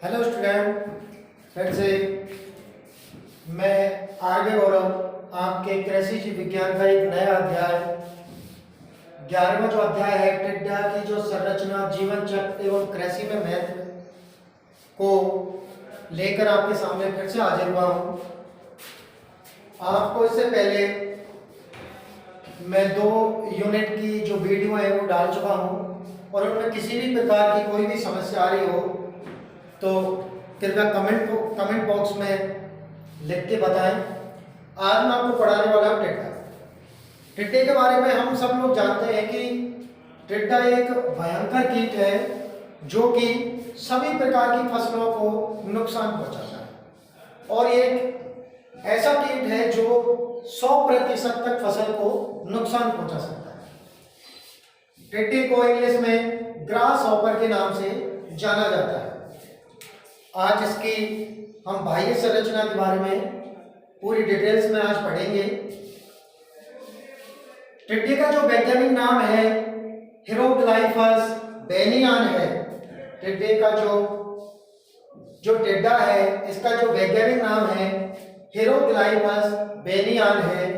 Hello student, फिर से मैं आगे गौरव आपके कृषि जीव विज्ञान का एक नया अध्याय 11वां जो अध्याय है टिड्डा की जो संरचना, जीवन चक्र एवं कृषि में महत्व को लेकर आपके सामने फिर से हाजिर हुआ हूँ। आपको इससे पहले मैं 2 यूनिट की जो वीडियो है वो डाल चुका हूँ और उनमें किसी भी प्रकार की कोई भी समस्या आ रही हो तो कृपया कमेंट बॉक्स में लिख के बताएं। आज मैं आपको पढ़ाने वाला हूँ टिड्डा। टिड्डे के बारे में हम सब लोग जानते हैं कि टिड्डा एक भयंकर कीट है जो कि सभी प्रकार की फसलों को नुकसान पहुंचाता है और एक ऐसा कीट है जो 100% तक फसल को नुकसान पहुंचा सकता है। टिड्डे को इंग्लिश में ग्रास हॉपर के नाम से जाना जाता है। आज इसकी हम बाह्य संरचना के बारे में पूरी डिटेल्स में आज पढ़ेंगे। टिड्डे का जो वैज्ञानिक नाम है हिरोग्लाइफस बेनियान है। टिड्डे का जो टिड्डा है इसका जो वैज्ञानिक नाम है हिरोग्लाइफस बेनियान है।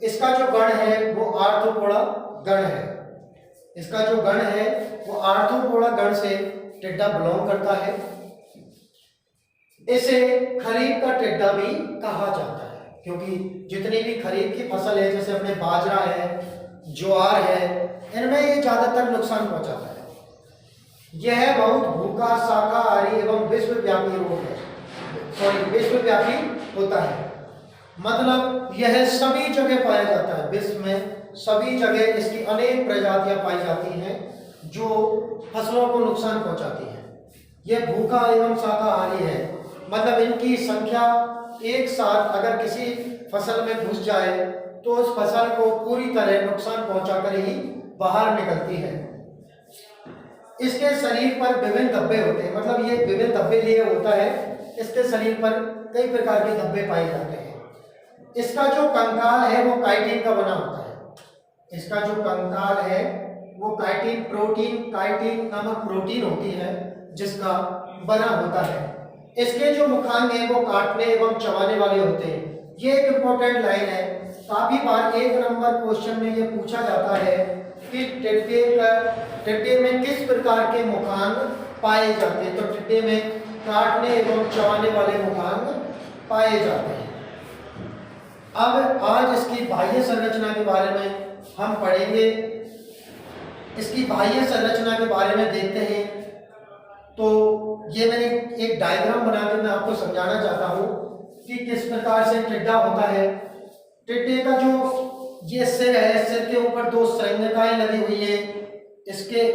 इसका जो गण है वो आर्थ्रोपोडा गण है। इसका जो गण है वो आर्थ्रोपोडा गण से टिड्डा बिलोंग करता है। इसे खरीफ का टिड्डा भी कहा जाता है क्योंकि जितनी भी खरीफ की फसल है जैसे अपने बाजरा है, ज्वार है, इनमें ये ज्यादातर नुकसान पहुंचाता है। यह बहुत भूखा, शाकाहारी एवं विश्वव्यापी रोग है। विश्वव्यापी होता है मतलब यह सभी जगह पाया जाता है। विश्व में सभी जगह इसकी अनेक प्रजातियां पाई जाती हैं जो फसलों को नुकसान पहुंचाती हैं। यह भूखा एवं शाकाहारी है मतलब इनकी संख्या एक साथ अगर किसी फसल में घुस जाए तो उस फसल को पूरी तरह नुकसान पहुंचाकर ही बाहर निकलती है। इसके शरीर पर विभिन्न धब्बे होते हैं मतलब ये विभिन्न धब्बे लिए होता है। इसके शरीर पर कई प्रकार के धब्बे पाए जाते हैं। इसका जो कंकाल है वो काइटिन का बना होता है। इसका जो कंकाल है वो काइटिन नामक प्रोटीन होती है जिसका बना होता है। इसके जो मुखांग हैं वो काटने एवं चबाने वाले होते हैं। ये एक इंपॉर्टेंट लाइन है। काफी बार 1 नंबर क्वेश्चन में ये पूछा जाता है कि टिड्डे में किस प्रकार के मुखांग पाए जाते हैं। तो टिड्डे में काटने एवं चबाने वाले मुखांग पाए जाते हैं। अब आज इसकी बाह्य संरचना के बारे में हम पढ़ेंगे। इसकी बाह्य संरचना के बारे में देखते हैं तो ये मैंने एक डायग्राम बनाकर मैं आपको समझाना चाहता हूँ कि किस प्रकार से टिड्डा होता है। टिड्डे का जो ये सिर है, सिर के ऊपर 2 श्रृंगिकाएं लगी हुई है। इसके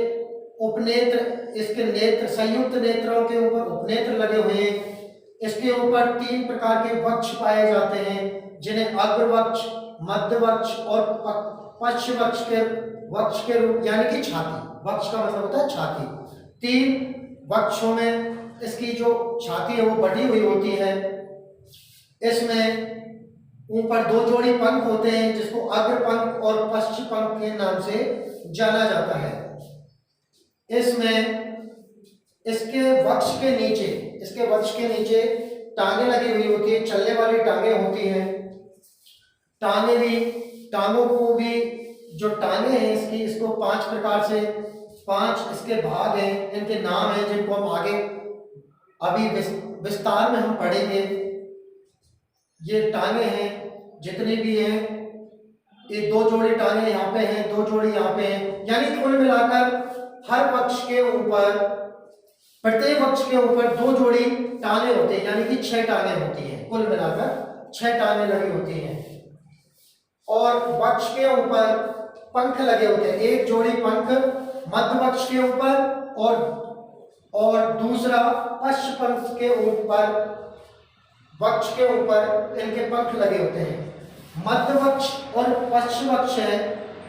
उपनेत्र, इसके नेत्र, संयुक्त नेत्रों के ऊपर उपनेत्र लगे हुए हैं। इसके ऊपर 3 प्रकार के वक्ष पाए जाते हैं जिन्हें अग्रवक्ष, मध्यवक्ष और वक्ष के रूप यानी कि छाती। वक्ष का मतलब होता है छाती। 3 वक्षों में इसकी जो छाती है वो बटी हुई होती है। इसमें ऊपर 2 जोड़ी पंख होते हैं जिसको अग्र पंख और पश्च पंख के नाम से जाना जाता है। इसमें इसके वक्ष के नीचे टांगे लगी हुई होती है, चलने वाली टांगे होती हैं। टांगों को भी जो टांगे हैं इसको 5 प्रकार से 5 इसके भाग हैं। इनके नाम हैं जिनको हम आगे अभी विस्तार में हम पढ़ेंगे। ये टांगे हैं जितनी भी हैं, ये 2 जोड़ी टांगे यहाँ पे हैं, 2 जोड़ी यहाँ पे हैं, यानी कुल मिलाकर हर वक्ष के ऊपर, प्रत्येक वक्ष के ऊपर 2 जोड़ी टांगे होते हैं यानी कि 6 टांगे होती हैं। कुल मिलाकर 6 टांगे लगी होती हैं और वक्ष के ऊपर पंख लगे होते हैं। 1 जोड़ी पंख मध्य वक्ष के ऊपर और दूसरा पश्च पंख के ऊपर, वक्ष के ऊपर इनके पंख लगे होते हैं। मध्य वक्ष और पश्च वक्ष है,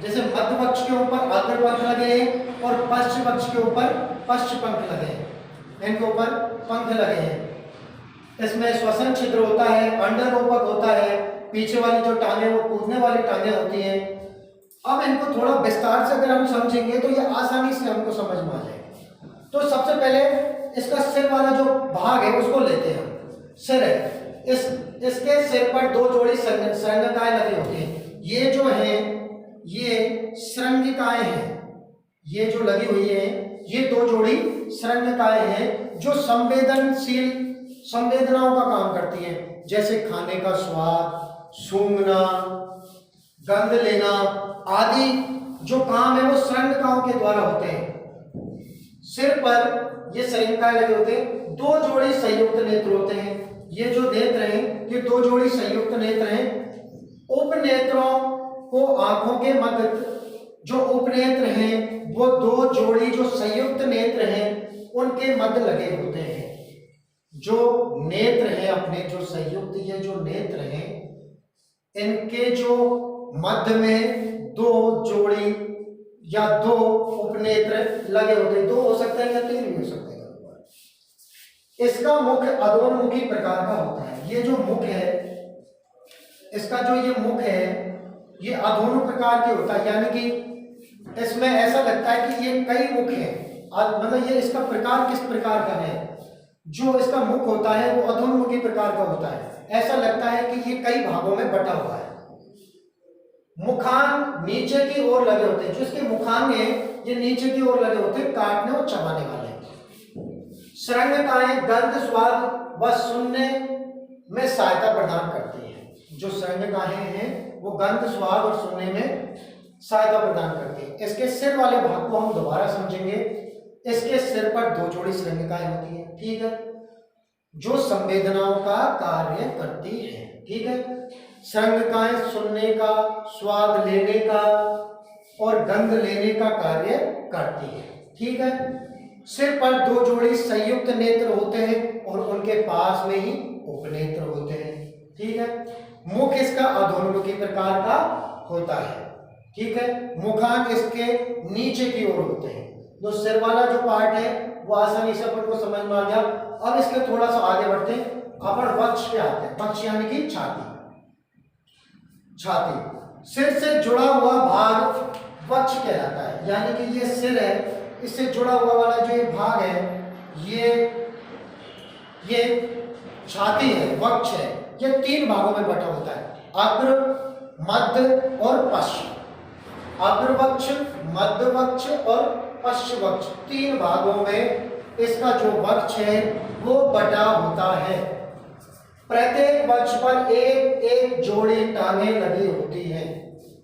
जैसे मध्य वक्ष के ऊपर अग्र पंख लगे हैं और पश्च वक्ष के ऊपर पश्च पंख लगे हैं। इनके ऊपर पंख लगे हैं। इसमें श्वसन छिद्र होता है, अंडरोपक होता है। पीछे वाली जो टांगे वो कूदने वाली टांगे होती हैं। अब इनको थोड़ा विस्तार से अगर हम समझेंगे तो ये आसानी से हमको समझ में आ जाएगा। तो सबसे पहले इसका सिर वाला जो भाग है उसको लेते हैं। सिर है, इसके सिर पर दो जोड़ी श्रृंगिकाएं लगी होती हैं। ये जो है ये श्रृंगिकाएं हैं, ये जो लगी हुई है ये दो जोड़ी श्रृंगिकाएं हैं जो संवेदनाओं का काम करती हैं, जैसे खाने का स्वाद, सूंघना, गंध लेना आदि जो काम है वो श्रृंगिकाओं के द्वारा होते हैं। सिर पर ये श्रृंगिकाएं लगे होते हैं, दो जोड़ी संयुक्त नेत्र होते हैं। ये जो नेत्र हैं ये दो जोड़ी संयुक्त नेत्र हैं। उपनेत्रों को आंखों के मध्य जो उपनेत्र हैं वो दो जोड़ी जो संयुक्त नेत्र हैं उनके मध्य लगे होते हैं। जो नेत्र हैं अपने जो संयुक्त ये जो नेत्र हैं इनके जो मध्य में दो जोड़ी या दो उपनेत्र लगे होते हैं। दो हो सकते हैं या तीन भी हो सकते हैं। इसका मुख अधोन्मुखी प्रकार का होता है। ये जो मुख है इसका जो ये मुख है ये अधोन्मुख प्रकार के होता है, यानी कि इसमें ऐसा लगता है कि ये कई मुख है, मतलब ये इसका प्रकार किस प्रकार का है। जो इसका मुख होता है वो अधोन्मुखी प्रकार का होता है, ऐसा लगता है कि ये कई भागों में बटा हुआ है। मुखान नीचे की ओर लगे होते हैं, जो इसके मुखान है ये नीचे की ओर लगे होते हैं, काटने और चबाने वाले। श्रृंगिकाएं गंध, स्वाद व सुनने में सहायता प्रदान करती हैं। जो श्रृंगिकाएं हैं वो गंध, स्वाद और सुनने में सहायता प्रदान करती है। इसके सिर वाले भाग को हम दोबारा समझेंगे। इसके सिर पर दो जोड़ी श्रृंगिकाएं होती है, ठीक है, जो संवेदनाओं का कार्य करती है, ठीक है। श्रृंगिकाएं सुनने का, स्वाद लेने का और गंध लेने का कार्य करती है, ठीक है। सिर पर दो जोड़ी संयुक्त नेत्र होते हैं और उनके पास में ही उपनेत्र होते हैं, ठीक है। मुख इसका अधोन्मुखी प्रकार का होता है, ठीक है। मुखान इसके नीचे की ओर होते हैं। जो सिर वाला जो पार्ट है वो आसानी से अपन को समझ में आ गया। अब इसके थोड़ा सा आगे बढ़ते हैं, अपन वक्ष पे आते हैं। वक्ष यानी कि छाती। छाती सिर से जुड़ा हुआ भाग वक्ष कहलाता है, यानी कि ये सिर है, इससे जुड़ा हुआ वाला जो ये भाग है ये छाती है, वक्ष है। ये तीन भागों में बटा होता है, अग्र, मध्य और पश्च। अग्रवक्ष, मध्य वक्ष और पश्च वक्ष, तीन भागों में इसका जो वक्ष है वो बटा होता है। प्रत्येक वक्ष पर एक एक जोड़ी टांगे लगी होती हैं,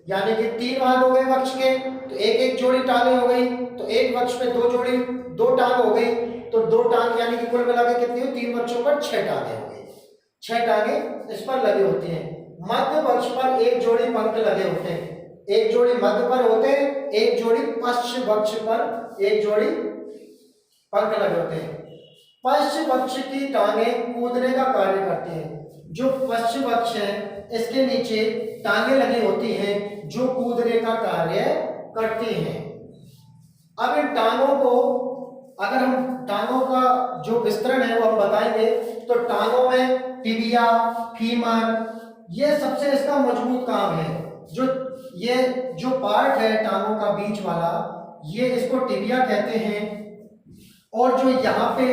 यानी कि तीन भाग हो गए वक्ष के, तो एक एक जोड़ी टांगे हो गई, तो एक वक्ष पे दो जोड़ी, दो टांग हो गई, तो दो टांग यानी कि कुल मिलाकर कितनी हुई, तीन वक्षों पर छह टांगे हो गई। छह टांगे इस पर लगी होती हैं। मध्य वक्ष पर एक जोड़ी पंख लगे होते हैं, एक जोड़ी मध्य पर होते हैं, एक जोड़ी पश्च वक्ष पर एक जोड़ी पंख लगे होते हैं। पश्च वक्ष की टांगे कूदने का कार्य करती हैं। जो पश्च वक्ष है इसके नीचे टांगे लगी होती हैं जो कूदने का कार्य करती हैं। अब इन टांगों को, अगर हम टांगों का जो विस्तरण है वो हम बताएंगे, तो टांगों में टिबिया, फीमर, ये सबसे इसका मजबूत काम है। जो ये जो पार्ट है टांगों का बीच वाला, ये इसको टिबिया कहते हैं। और जो यहाँ पे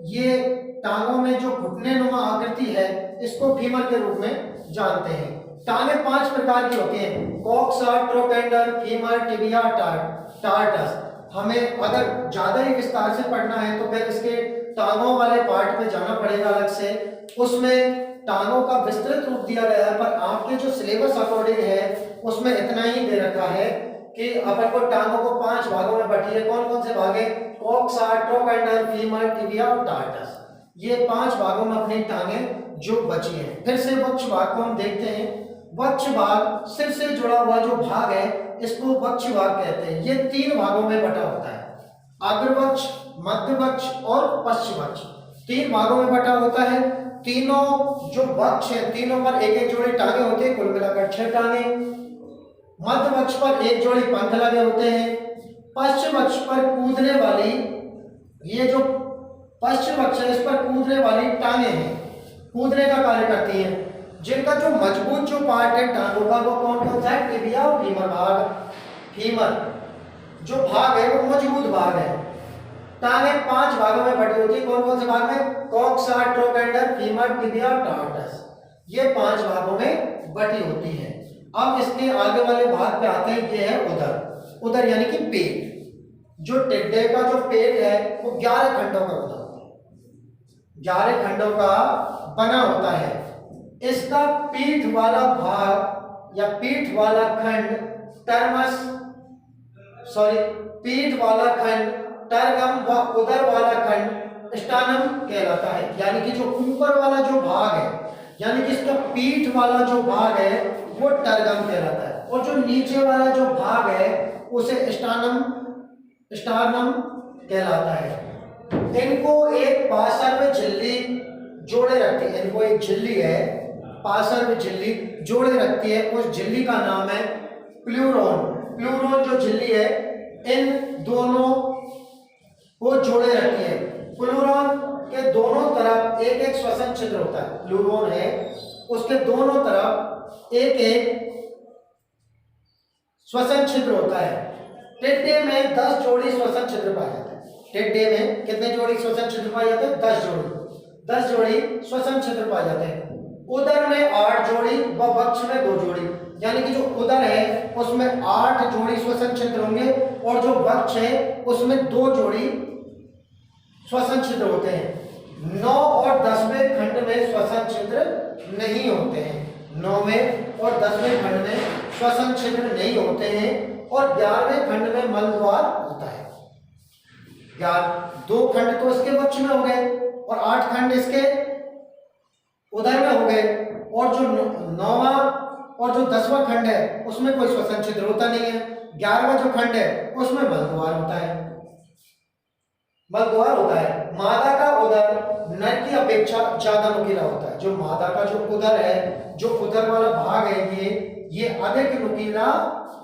ये टांगों में जो घुटने नुमा आकृति है इसको फीमर के रूप में जानते हैं। टांगे 5 प्रकार की होती हैं, कॉक्सा, ट्रोकेंडर, फीमर, टिबिया, टार्टस। हमें अगर ज्यादा ही विस्तार से पढ़ना है तो फिर इसके टांगों वाले पार्ट पे जाना पड़ेगा अलग से, उसमें टांगों का विस्तृत रूप दिया गया है। पर आपके जो सिलेबस अकॉर्डिंग है उसमें इतना ही दे रखा है कि अपन को टांगों को 5 भागों में बांटी है। कौन कौन से भाग है, कॉक्सा, ट्रोकेंडर, फीमर, टिबिया और टार्टस। ये 5 भागों में अपनी टांगे जो बची हैं। फिर से वक्ष भाग को हम देखते हैं। वक्ष भाग सिर से जुड़ा हुआ जो भाग है इसको वक्ष भाग कहते हैं। ये 3 भागों में बटा होता है, अग्रवक्ष, मध्य वक्ष और पश्च वक्ष। 3 भागों में बटा होता है। तीनों जो वक्ष है तीनों पर एक एक जोड़ी टांगे होते हैं, कुल मिलाकर 6 टांगे। मध्य वक्ष पर एक जोड़ी पंख लगे होते हैं। पश्च वक्ष पर कूदने वाली, ये जो पश्च वक्ष है इस पर कूदने वाली टांगे हैं, कूदने का कार्य करती हैं। जिनका जो मजबूत जो पार्ट है टांगों का वो कौन कौन सा है, टिबिया और फीमर भाग। फीमर जो भाग है वो मजबूत भाग है। टांगे 5 भागों में बटी होती है। कौन कौन से भाग में? कॉक्सा, ट्रोकेंडर, फीमर, टिबिया, टार्टस, ये 5 भागों में बटी होती है। अब इसके आगे वाले भाग पे आते हैं, ये है उदर। उदर यानी कि पेट। जो टिड्डे का जो पेट है वो 11 खंडों का होता है, 11 खंडों का बना होता है। इसका पीठ वाला भाग या पीठ वाला खंड टर्मस, पीठ वाला खंड टर्गम व उदर वाला खंड स्टानम कहलाता है। यानी कि जो ऊपर वाला जो भाग है, यानी कि इसका पीठ वाला जो भाग है वो टर्गम कहलाता है, और जो नीचे वाला जो भाग है उसे स्टार्नम कहलाता है। इनको एक पार्श्व झिल्ली जोड़े रखती है। इनको एक झिल्ली है, पार्श्व झिल्ली जोड़े रखती है। उस झिल्ली का नाम है प्लूरोन। प्लूरोन जो झिल्ली है इन दोनों को जोड़े रखती है। प्लूरोन के दोनों तरफ एक एक श्वसन छिद्र होता है। प्लूरोन है उसके दोनों तरफ एक एक श्वसन छिद्र होता है। टिड्डे में 10 जोड़ी श्वसन छिद्र पाए जाते हैं। टिड्डे में कितने जोड़ी श्वसन छिद्र पाए जाते हैं? 10 जोड़ी। 10 जोड़ी श्वसन छिद्र पाए जाते हैं। उदर में 8 जोड़ी व वक्ष में 2 जोड़ी। यानी कि जो उदर है उसमें 8 जोड़ी श्वसन छिद्र होंगे, और जो वक्ष है उसमें 2 जोड़ी श्वसन छिद्र होते हैं। 9 और 10वें खंड में श्वसन छिद्र नहीं होते हैं। 9वें और 10वें खंड में श्वसन छिद्र नहीं होते हैं, और 11वें खंड में मलद्वार होता है। 2 खंड तो इसके वक्ष में हो गए और 8 खंड इसके उदर में हो गए, और जो 9वां और जो 10वां खंड है उसमें कोई श्वसन छिद्र होता नहीं है। 11वां जो खंड है उसमें मलद्वार होता है। मलद्वार होता है। मादा का उदर नर की अपेक्षा ज्यादा नुकीला होता है। जो मादा का जो उदर है, जो उदर वाला भाग है, ये अधिक नुकीला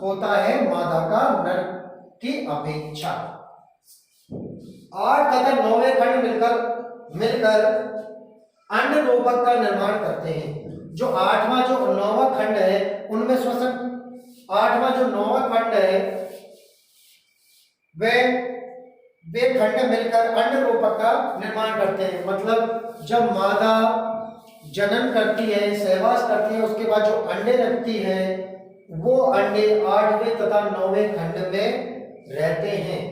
होता है मादा का नर की अपेक्षा। 8 तथा 9वें खंड मिलकर अंड रोपक का निर्माण करते हैं। जो 8वां जो 9वां खंड है उनमें श्वसन 8वां जो 9वां खंड है वे खंड मिलकर अंड रोपक का निर्माण करते हैं। मतलब जब मादा जनन करती है, सहवास करती है, उसके बाद जो अंडे रखती है वो अंडे 8वें तथा 9वें खंड में रहते हैं,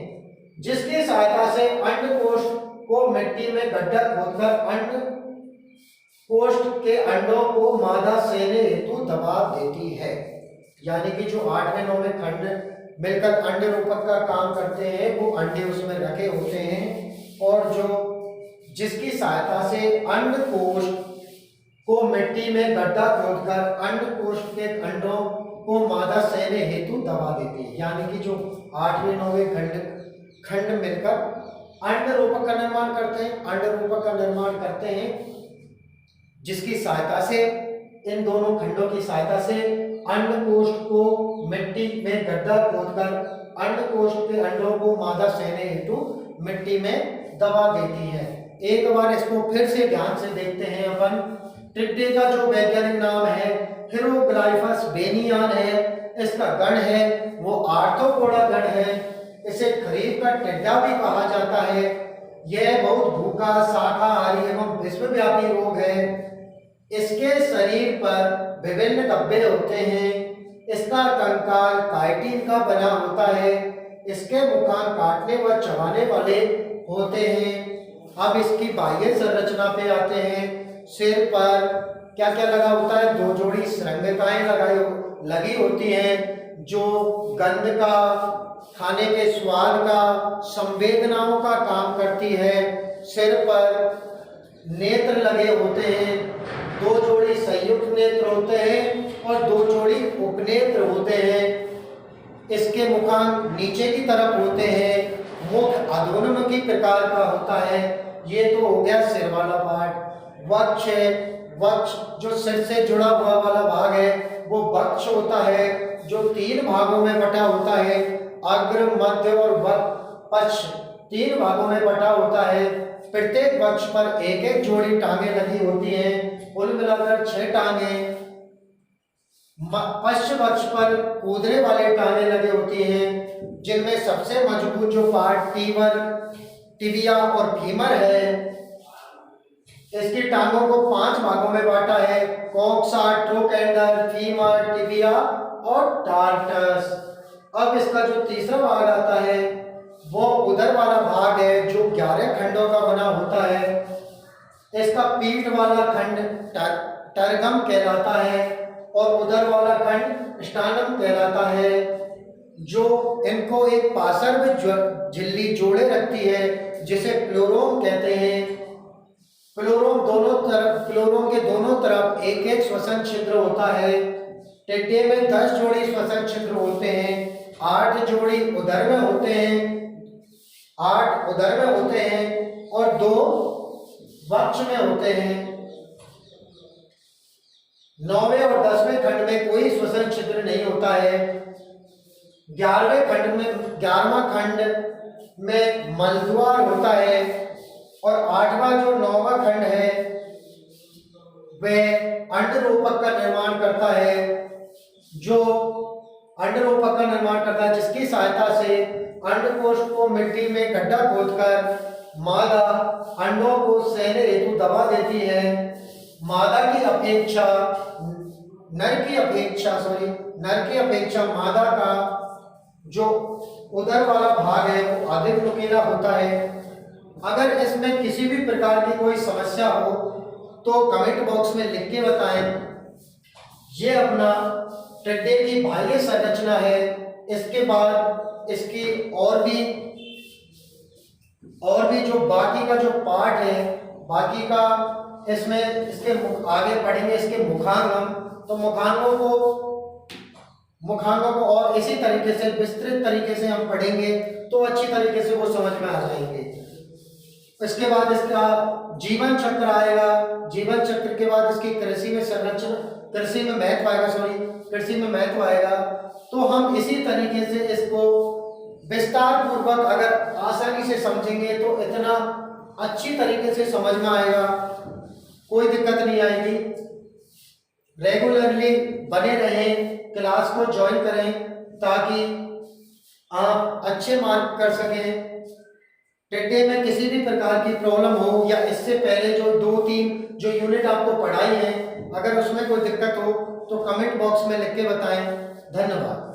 जिसकी सहायता से अंडकोश को मिट्टी में गड्ढा खोदकर अंड कोष्ठ के अंडों को मादा सेने हेतु दबा देती है। यानी कि जो 8वें 9वें खंड मिलकर अंडे रोपक का काम करते हैं, वो अंडे उसमें रखे होते हैं, और जो जिसकी सहायता से अंडकोश को मिट्टी में गड्ढा खोदकर अंडकोश के अंडों को मादा सेने हेतु दबा देती है। यानी कि जो 8वें 9वें खंड मिलकर अंड रोपक का निर्माण करते हैं, अंड रोपक का निर्माण करते हैं, जिसकी सहायता से, इन दोनों खंडों की सहायता से अंडकोश को मिट्टी में गड्ढा खोदकर अंडकोश के अंडों को मादा सेने हेतु मिट्टी में दबा देती है। एक बार इसको फिर से ध्यान से देखते हैं अपन। टिड्डे का जो वैज्ञानिक नाम है हिरोग्लाइफस बेनियान है। इसका गण है वो आर्थ्रोपोडा गण है। इसे खरीफ का टिड्डा भी कहा जाता है। यह बहुत भूखा, शाकाहारी एवं विश्वव्यापी रोग है। इसके शरीर पर विभिन्न धब्बे होते हैं। इसका कंकाल काइटिन का बना होता है। इसके मुखान काटने व चबाने वाले होते हैं। अब इसकी बाह्य संरचना पे आते हैं। सिर पर क्या क्या लगा होता है? 2 जोड़ी श्रृंगिकाएं लगी होती हैं, जो गंध का, खाने के स्वाद का, संवेदनाओं का काम करती है। सिर पर नेत्र लगे होते हैं। 2 जोड़ी संयुक्त नेत्र होते हैं और 2 जोड़ी उपनेत्र होते हैं। इसके मुखान नीचे की तरफ होते हैं। मुख अधोन्मुखी प्रकार का होता है। ये तो हो गया सिर वाला पार्ट। वक्ष है, वक्ष जो सिर से जुड़ा हुआ वाला भाग है वो वक्ष होता है, जो 3 भागों में बटा होता है। अग्र, मध्य और पश्च 3 भागों में बटा होता है। प्रत्येक वक्ष पर एक एक जोड़ी टांगे लगी होती हैं, कुल मिलाकर 6 टांगे। पश्च वक्ष पर कूदने वाले टांगे लगे होती हैं, जिनमें सबसे मजबूत जो पार्ट टीवर टिबिया और फीमर है। इसकी टांगों को 5 भागों में बांटा है, कॉक्सा, ट्रोकेंडर, फीमर, टिबिया और टार्टस। अब इसका जो तीसरा भाग आता है वो उदर वाला भाग है, जो 11 खंडों का बना होता है। इसका पीठ वाला खंड टर्गम कहलाता है और उदर वाला खंड स्टार्नम कहलाता है, जो इनको एक पासर में झिल्ली जोड़े रखती है, जिसे प्लोरोम कहते हैं। प्लोरोम के दोनों तरफ एक एक श्वसन छिद्र होता है। टिड्डे में 10 जोड़ी श्वसन छिद्र होते हैं, 8 जोड़ी उदर में होते हैं, 8 उदर में होते हैं और 2 वक्ष में होते हैं। 9वें और 10वें खंड में कोई श्वसन छिद्र नहीं होता है। 11वां खंड में मलद्वार होता है और 8वां जो 9वां खंड है वह अंडरोपक का निर्माण करता है, जो अंडरोपक का निर्माण करता है, जिसकी सहायता से अंडकोश को मिट्टी में गड्ढा खोदकर मादा अंडों को सहने हेतु दबा देती है। मादा की अपेक्षा नर की अपेक्षा मादा का जो उदर वाला भाग है वो अधिक नुकीला होता है। अगर इसमें किसी भी प्रकार की कोई समस्या हो तो कमेंट बॉक्स में लिख के बताएं। ये अपना टिड्डे की बाह्य संरचना है। इसके बाद इसकी और भी जो बाकी का जो पार्ट है, बाकी का इसमें इसके आगे पढ़ेंगे इसके मुखांगम। तो मुखांगों को और इसी तरीके से विस्तृत तरीके से हम पढ़ेंगे तो अच्छी तरीके से वो समझ में आ जाएंगे। इसके बाद इसका जीवन चक्र आएगा। जीवन चक्र के बाद इसकी कृषि में महत्व आएगा। तो हम इसी तरीके से इसको विस्तार पूर्वक अगर आसानी से समझेंगे तो इतना अच्छी तरीके से समझ में आएगा, कोई दिक्कत नहीं आएगी। रेगुलरली बने रहें, क्लास को ज्वाइन करें ताकि आप अच्छे मार्क कर सकें। टिड्डे में किसी भी प्रकार की प्रॉब्लम हो या इससे पहले जो 2-3 जो यूनिट आपको पढ़ाई है, अगर उसमें कोई दिक्कत हो तो कमेंट बॉक्स में लिख के बताएं। धन्यवाद।